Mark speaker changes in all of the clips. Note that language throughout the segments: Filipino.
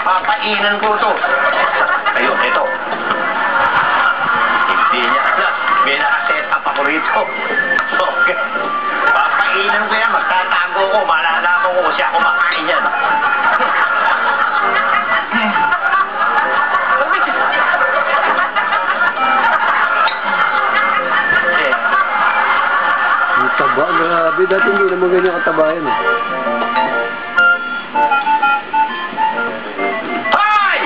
Speaker 1: Papainan ko to. Ayun, ito. Hindi niya alam. May nakaset up ako rito. Okay. Papainan ko yan. Magtatago ko. Malalaman ko kung siya kumakain yan.
Speaker 2: Taba, grabe. Dati hindi naman ganyan kataba yan eh.
Speaker 1: Hoy!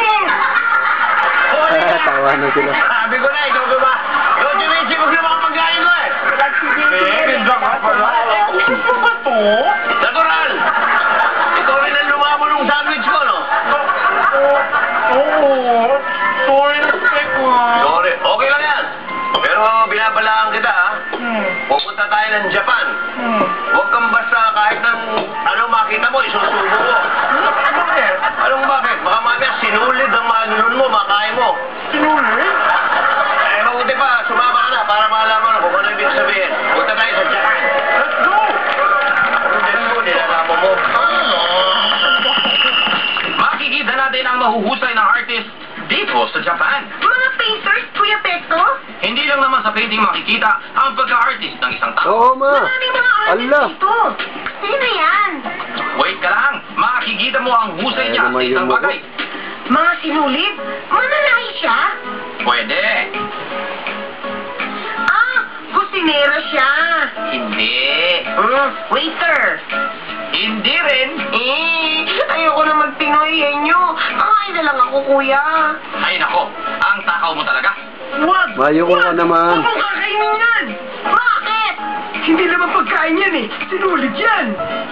Speaker 2: Tawa na sila.
Speaker 1: Sabi ko na, ikaw ba? Ikaw, Jumichi, huwag na mga pagkain mo eh. Ganda ka pala. Ano ba to? Natural! Ikaw rin ang lumamo ng sandwich ko, no?
Speaker 3: Oo. Sorry na ko.
Speaker 1: Sorry. Okay lang yan. Pero binabalaan kita, ha? Pupunta tayo ng Japan. Huwag kang basta kahit ng ano makita mo, isusubo mo.
Speaker 3: Bakit?
Speaker 1: Anong bakit? Baka mamaya sinulid ang manunon mo, makain mo.
Speaker 3: Sinulid?
Speaker 1: Eh, mabuti pa, sumama ka na para malaman mo kung ano ibig sabihin. Punta tayo sa Japan.
Speaker 3: Let's go!
Speaker 1: Let's go, nilalama mo.
Speaker 4: Makikita natin ang mahuhusay na artist dito sa Japan.
Speaker 5: Mga painters, Kuya Petro?
Speaker 4: Hindi lang naman sa painting makikita ang pagka-artist ng isang tao.
Speaker 2: Oo, ma.
Speaker 5: Maraming mga artist
Speaker 2: Allah.
Speaker 5: dito. Sino yan?
Speaker 4: Wait ka lang, makikita mo ang husay niya sa isang bagay.
Speaker 5: Mga sinulid? Mananahi siya?
Speaker 4: Pwede.
Speaker 5: Ah, kusinera siya.
Speaker 4: Hindi.
Speaker 5: Waiter.
Speaker 4: Hindi rin.
Speaker 5: Ayoko naman Pinoy nyo. Kakain na lang ako, kuya.
Speaker 4: Ay nako, ang takaw mo talaga.
Speaker 3: Wag!
Speaker 2: Mayo ka naman.
Speaker 3: Huwag mong kakainin yan!
Speaker 5: Bakit?
Speaker 3: Hindi naman pagkain yan eh. Sinulid yan.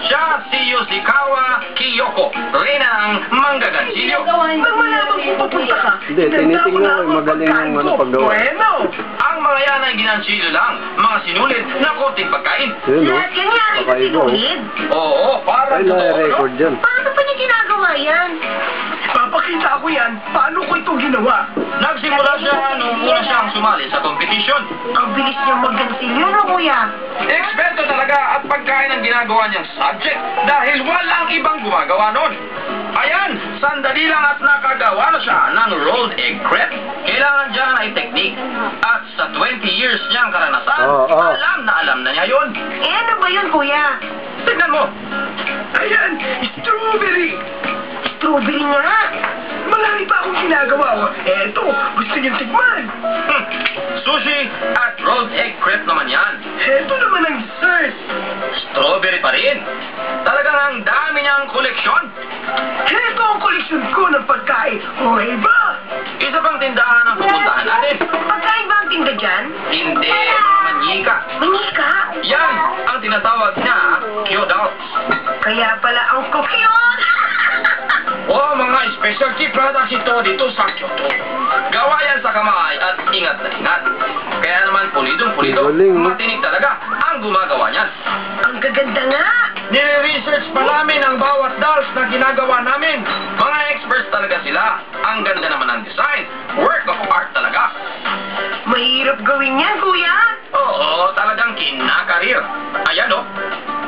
Speaker 4: Siya si Yoshikawa Kiyoko, reyna ng manggagansilyo.
Speaker 3: Nang malaman kung papunta ka.
Speaker 2: Hindi, tinitingnan ko. Magaling yung ano paggawa.
Speaker 3: Bueno!
Speaker 4: Ang mga yan ay ginansilyo lang, mga sinulid na konting pagkain.
Speaker 2: Yun, no?
Speaker 5: Lahat yan yari sa
Speaker 2: Kakaiba, oh.
Speaker 5: sinulid.
Speaker 4: Oo, para
Speaker 2: Ay, na-record dyan.
Speaker 5: Paano pa niya ginagawa yan?
Speaker 3: Papakita ko yan. Paano ko ito ginawa?
Speaker 4: Nagsimula siya nung una siyang sumali sa kompetisyon.
Speaker 5: Ang bilis niyang maggansilyo, no, kuya?
Speaker 4: Eksperto talaga at pagkain ang ginagawa niyang subject dahil walang ibang gumagawa nun. Ayan, sandali lang at nakagawa na siya ng rolled egg crepe. Kailangan dyan ay technique. At sa 20 years niyang karanasan, alam na niya yun.
Speaker 5: Eh, ano ba yun, kuya?
Speaker 4: Tignan mo.
Speaker 3: Ayan! Strawberry!
Speaker 5: Strawberry nga.
Speaker 3: Marami pa akong ginagawa. Eto, gusto niyong tikman.
Speaker 4: Sushi at rolled egg crepe naman yan.
Speaker 3: Eto naman ang dessert.
Speaker 4: Strawberry pa rin. Talagang ang dami niyang koleksyon.
Speaker 3: Eto ang koleksyon ko ng pagkain. O, iba!
Speaker 4: Isa pang tindahan ang pupuntahan natin.
Speaker 5: Pagkain ba ang tinda dyan?
Speaker 4: Hindi, mga manyika.
Speaker 5: Manika.
Speaker 4: Yan ang tinatawag na Kyodao.
Speaker 5: Kaya pala ang kokyon.
Speaker 4: Mga specialty products ito dito sa Kyoto. Gawa yan sa kamay at ingat na ingat. Kaya naman pulidong-pulido,
Speaker 2: Galing, no?
Speaker 4: matinig talaga ang gumagawa niyan.
Speaker 5: Ang gaganda nga.
Speaker 4: Nire-research pa namin ang bawat dolls na ginagawa namin. Mga experts talaga sila. Ang ganda naman ng design. Work of art talaga.
Speaker 5: Mahirap gawin yan, kuya.
Speaker 4: Oo, talagang kinakarir. Ayan o.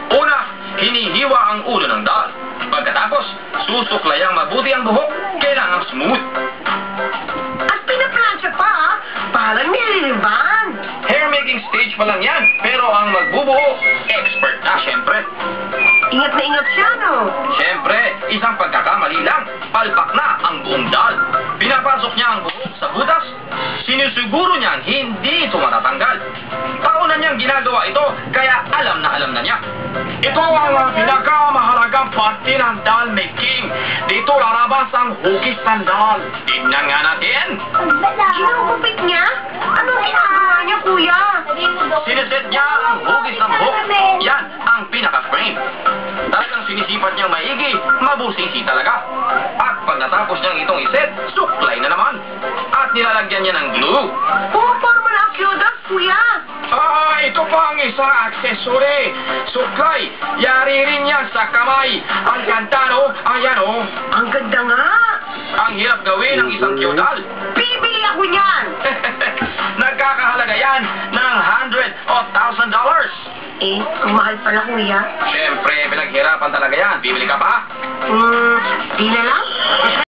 Speaker 4: Una, hinihiwa ang ulo ng doll. Pagkatapos, susuklayang mabuti ang buhok. Kailangang smooth.
Speaker 5: At pinaplansya pa, parang nililiban.
Speaker 4: Hairmaking stage pa lang yan. Pero ang magbubuo, expert na syempre.
Speaker 5: Ingat na ingat siya, no?
Speaker 4: Syempre, isang pagkakamali lang, palpak na ang buong doll. Pinapasok niya ang buhok sa butas, sinusiguro niyang hindi ito matatanggal. Taon na niyang ginagawa ito, kaya alam na niya. Ito ang pinakamahalagang parte ng doll making. Dito lalabas ang hugis ng doll. Tingnan nga natin.
Speaker 5: Ginugupit niya? Anong ginagawa niya, kuya?
Speaker 4: Siniset niya ang hugis ng buhok. Yan ang pinaka-frame. Talagang sinisipat niyang maigi, mabusisi talaga. At pag natapos niyang itong iset, suklay na naman. At nilalagyan niya ng glue.
Speaker 5: Pumaporma na ang kyodas, kuya.
Speaker 4: Ito pa ang isang accessory. Suklay, yari rin yan sa kamay. Ang ganda, no? Ayan, oh.
Speaker 5: Ang ganda nga.
Speaker 4: Ang hirap gawin ng isang kyodal.
Speaker 5: Bibili ako niyan.
Speaker 4: Nagkakahalaga yan ng $100 o $1,000.
Speaker 5: Eh, ang mahal pala, kuya.
Speaker 4: Siyempre, pinaghirapan talaga yan. Bibili ka pa?
Speaker 5: Di na lang?